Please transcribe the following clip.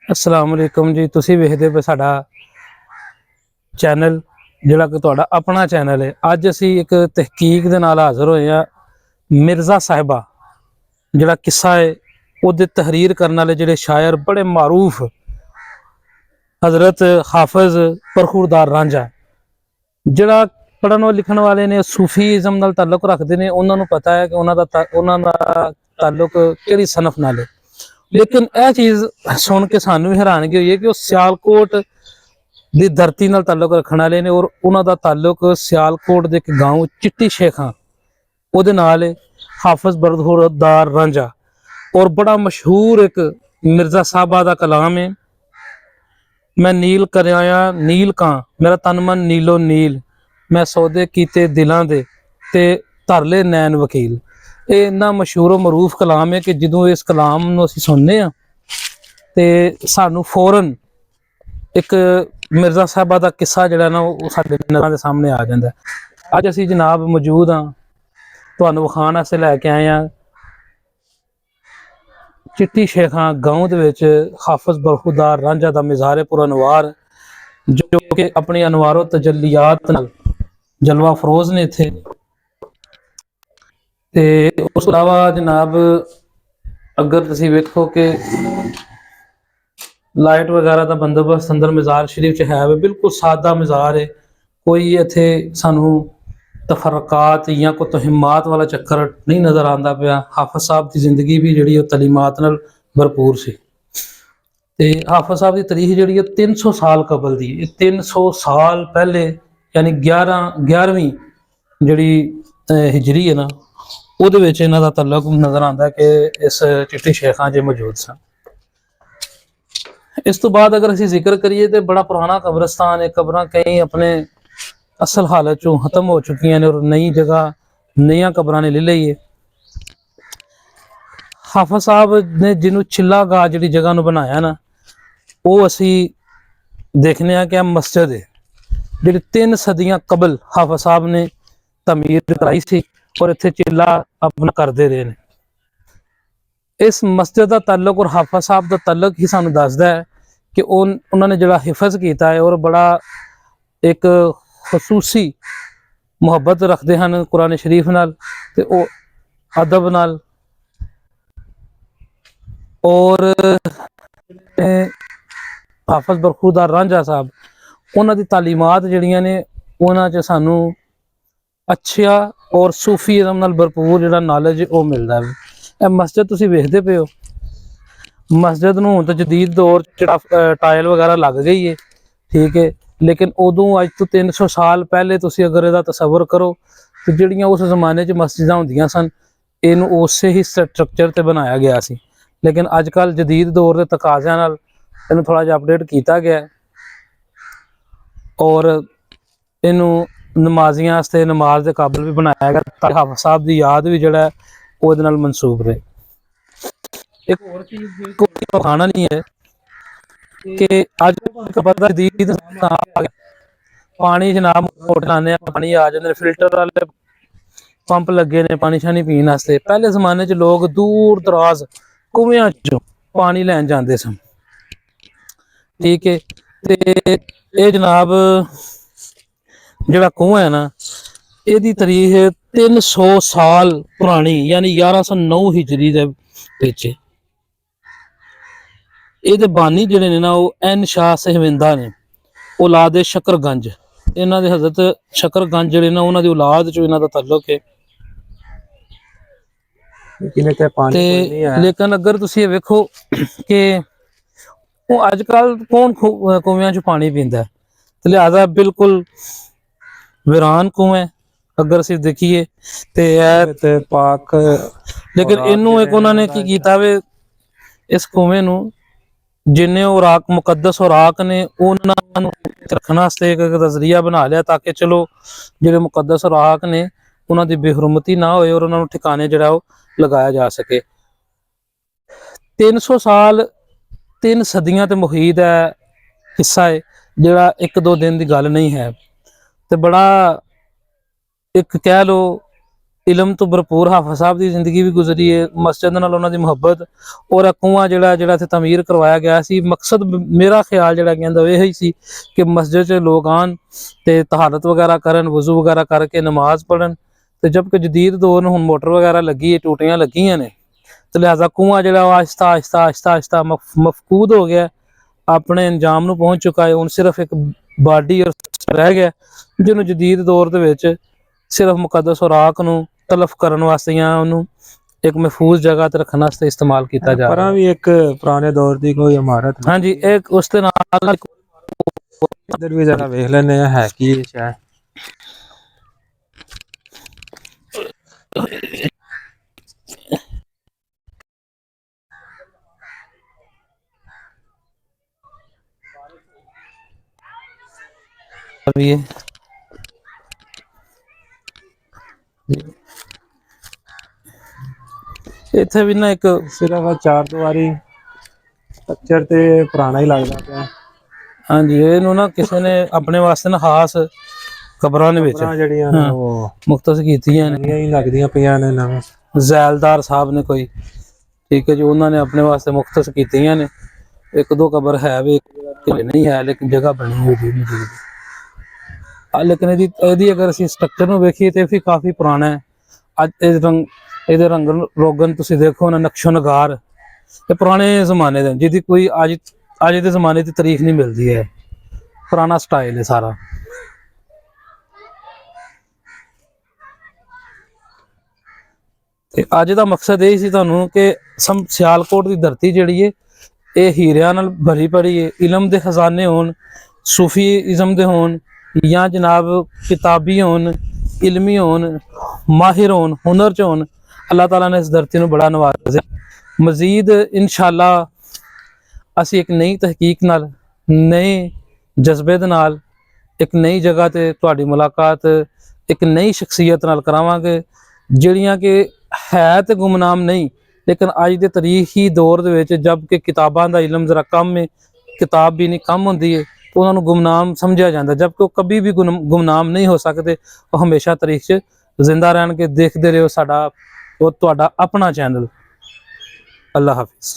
अस्सलाम वालेकुम जी। तुसी वेखदे पे साडा चैनल जिहड़ा कि तुहाडा अपना चैनल है। अज असी एक तहकीक दे नाल हाज़र होए हां। मिर्ज़ा साहिबा जिहड़ा किस्सा है उहदी तहरीर करन वाले जिहड़े शायर बड़े मारूफ हज़रत हाफिज़ परखुरदार रांझा जिहड़ा पढ़न लिखण वाले ने सूफीज़म नाल ताल्लुक रखते हैं। उन्होंने पता है कि उन्हों दा ताल्लुक किहड़ी सनफ नाल है। लेकिन यह चीज़ सुन के सानू भी हैरानगी हुई है कि सियालकोट की धरती नाल ताल्लुक रखने वाले ने और उन्हों का ताल्लुक सियालकोट के एक गाँव चिट्टी शेखां उहदे नाल है। हाफिज़ परखुरदार रांझा और बड़ा मशहूर एक मिर्ज़ा साहबा का कलाम है। मैं नील करया नील कां मेरा तन मन नीलो नील, मैं सौदे कीते दिलों दे ते धर ले नैन वकील। ये इन्ना मशहूर मरूफ कलाम है कि जो इस कलाम नूं असीं सुनने तो सानू फौरन एक मिर्ज़ा साहबा का किस्सा जिहड़ा ना वो साडे नज़रां दे सामने आ जाता है। अज असीं जनाब मौजूद हाँ तुहानूं विखाण वास्ते लैके आए हैं चिट्टी शेखां गाँव दे विच हाफिज़ परखुरदार रांझा दा मिज़ार पुरअनवार जो कि अपनी अनवारो तजल्लियात नाल जलवा फरोज ने इत्थे। ते उस तो अलावा जनाब अगर तुसीं वेखो कि लाइट वगैरह का बंदोबस्त अंदर मज़ार शरीफ च है, बिल्कुल सादा मज़ार है। कोई इत्थे सानू तफरकात या कोई तोहिमात वाला चक्कर नहीं नज़र आता पाया। हाफिज़ साहब की जिंदगी भी जी तलीमात नाल भरपूर सी। ते हाफिज़ साहब की तारीख जी 300 साल कबल दी, 300 साल पहले यानी 11वीं जी हिजरी है ना उहदे विच इन्हां दा तल्लुक नज़र आता है कि इस चिट्टी शेखां च मौजूद सन। इस तो बाद अगर असीं जिक्र करिए तो बड़ा पुराना कब्रस्तान है। कब्रां कई अपने असल हालत चों खत्म हो चुकी हैं और नई जगह नई कब्रां ने ले ली है। हाफिज़ साहब ने जिन्हों चिल्ला गाह जी जगह नूं बनाया ना वो असी देखने कि मस्जिद है जी 3 सदियां कबल हाफिज़ साहब ने तमीर कराई सी और इत्थे चिल्ला अपना करते रहे ने। इस मस्जिद का ताल्लुक और हाफिज़ साहब का ताल्लुक ही सानू दसदा है कि उन्होंने जो हिफज किया है और बड़ा एक खसूसी मुहब्बत रखते हैं कुरान शरीफ नाल ते ओ अदब नाल। और हाफिज़ परखुरदार रांझा साहब उन्हों की तालीमात जड़ियाँ ने उन्होंने सानू अच्छा और सूफीज़म नाल भरपूर जो नॉलेज वो मिलता है। यह मस्जिद तुसीं वेखदे पे हो, मस्जिद नूं तो जदीद दौर टाइल वगैरह लग गई है, ठीक है। लेकिन उदों अज तो 300 साल पहले तुसीं अगर इहदा तसव्वुर करो तो जिहड़ियां उस जमाने च मस्जिदां होंदियां सन इनू उस ही स्ट्रक्चर ते बनाया गया सी। लेकिन अजकल जदीद दौर के तकाज़िਆਂ नाल इनू थोड़ा जिहा अपडेट किया गया और इनू नमाजियां वास्ते नमाज के काबिल भी बनाया गया ताकि हाफिज़ साहब की याद भी जिहड़ा उहदे नाल मनसूब रहे। एक होर चीज़ कोई खाना नहीं है कि अज पता जदीद पानी जनाब मोटर आने पानी आ जाते फिल्टर वाले पंप लगे ने पानी शानी पीने वास्ते। पहले जमाने च लोग दूर दराज कुएं चों पानी लैन जाते सन, ठीक है। ते ये जनाब जिहड़ा कुआं है ना इहदी तारीख 300 साल पुरानी यानी 1109 हिजरी दे विच। ये बानी जिहड़े ने ना वो एन शाह सहविंदा ने औलाद शकरगंज। इन्हां दे हज़रत शकरगंज जिहड़े ना उन्हां दी औलाद चों इन्हां दा ताल्लुक है। लेकिन अगर तुसीं वेखो कि वो अजकल कौन कुएं चों पानी पींदा है, तो लिहाजा बिल्कुल वीरान कुएं अगर असीं देखिए तो पाक। लेकिन इनू एक उन्होंने की कीता वे इस कुएं नूं जिन्ने औराक मुकद्दस औराक ने उन्होंने रखने वास्ते एक नजरिया बना लिया ताकि चलो जो मुकद्दस औराक ने उन्होंने बेहरमती ना होए और उन्होंने ठिकाने जो लगाया जा सके। 300 साल 3 सदियां तो मुहीद है हिस्सा है जोड़ा 1-2 दिन की गल नहीं है। तो बड़ा एक कह लो इलम तो भरपूर हाफिज साहब की जिंदगी भी गुजरी है, मस्जिद नाल उन्हां दी मुहब्बत और कुआं जिहड़ा इत्थे तमीर करवाया गया सी। मकसद मेरा ख्याल जिहड़ा कहंदा यही सी कि मस्जिद च लोग आन ते तहारत वगैरह करन, वजू वगैरह करके नमाज पढ़न। तो जबकि जदीद दौर हुण मोटर वगैरह लगी है, टूटियां लगियां ने, तो लिहाजा कुआं जिहड़ा आहिस्ता आहिस्ता आहिस्ता आहिस्ता मफकूद हो गया, अपने अंजाम नूं पहुंच चुका है। हुण सिर्फ एक बाडी और रह गया जिन्होंने जदीद दौर दे विच सिर्फ मुकद्दस औराक नूं तलफ करन वास्ते या उन्होंने एक महफूज जगह ते रखने वास्ते इस्तेमाल किया जा रहा है। भी एक पुराने दौर की कोई इमारत हाँ जी, एक उस दे नाल इधर भी जरा देख लेने है कि शायद भी है। इत्थे भी ना एक सिर्फ चार दीवारी स्ट्रक्चर ते पुराना ही लगता पाया। हाँ जी, इहनूं ना किसी ने अपने वास्ते ना खास कबरां दे विच जड़ियां ने वो मुख्तस कीतियां ने, नवीं ही लगदियां पियां ने नवें ਜ਼ੈਲਦਾਰ साहब ने कोई, ठीक है जी, उन्होंने अपने वास्ते मुख्तस कीतियां ने। एक दो कबर है भी, नहीं है, लेकिन जगह बनी हुई थी मौजूद। लेकिन ਇਹਦੀ अगर ਅਸੀਂ ਸਟਰਕਚਰ ਨੂੰ ਵੇਖੀਏ ਤੇ ਵੀ ਕਾਫੀ ਪੁਰਾਣਾ ਹੈ। ਅੱਜ ਇਹਦੇ ਰੰਗ ਰੋਗਨ ਤੁਸੀਂ ਦੇਖੋ ਨਾ, ਨਕਸ਼ੋ ਨਗਾਰ ਇਹ ਪੁਰਾਣੇ ਜ਼ਮਾਨੇ ਦੇ, ਜਿਹਦੀ ਕੋਈ ਅੱਜ ਦੇ ਜ਼ਮਾਨੇ ਦੀ ਤਾਰੀਖ ਨਹੀਂ ਮਿਲਦੀ ਹੈ। ਪੁਰਾਣਾ ਸਟਾਈਲ ਹੈ ਸਾਰਾ। ਤੇ ਅੱਜ ਦਾ ਮਕਸਦ ਇਹ ਸੀ ਤੁਹਾਨੂੰ ਕਿ ਸਿਆਲਕੋਟ ਦੀ ਧਰਤੀ ਜਿਹੜੀ ਹੈ ਇਹ ਹੀਰਿਆਂ ਨਾਲ ਭਰੀ ਪੜੀ ਹੈ। ਇਲਮ ਦੇ ਖਜ਼ਾਨੇ ਹੋਣ, सूफीइज्म दे होन, या जनाब किताबी होन, इलमी होन, माहिर होन, हुनर च होन, अल्लाह ताला ने इस धरती को बड़ा नवाजा। मजीद इंशाअल्लाह असी एक नई तहकीक नाल, नए जज्बे दे नाल, एक नई जगह ते तुहाडी मुलाकात एक नई शख्सियत नाल करावांगे, जिहड़ियां कि है तो गुमनाम नहीं, लेकिन अज दे तारीखी दौर दे विच जबकि किताबां दा इलम जरा कम है, किताब भी नहीं कम होंदी है, तो उन्होंने गुमनाम समझा जाता, जबकि वो कभी भी गुमनाम नहीं हो सकते। वो हमेशा तारीख च जिंदा रहन के देखते रहो साडा वो तुहाडा अपना चैनल। अल्लाह हाफिज।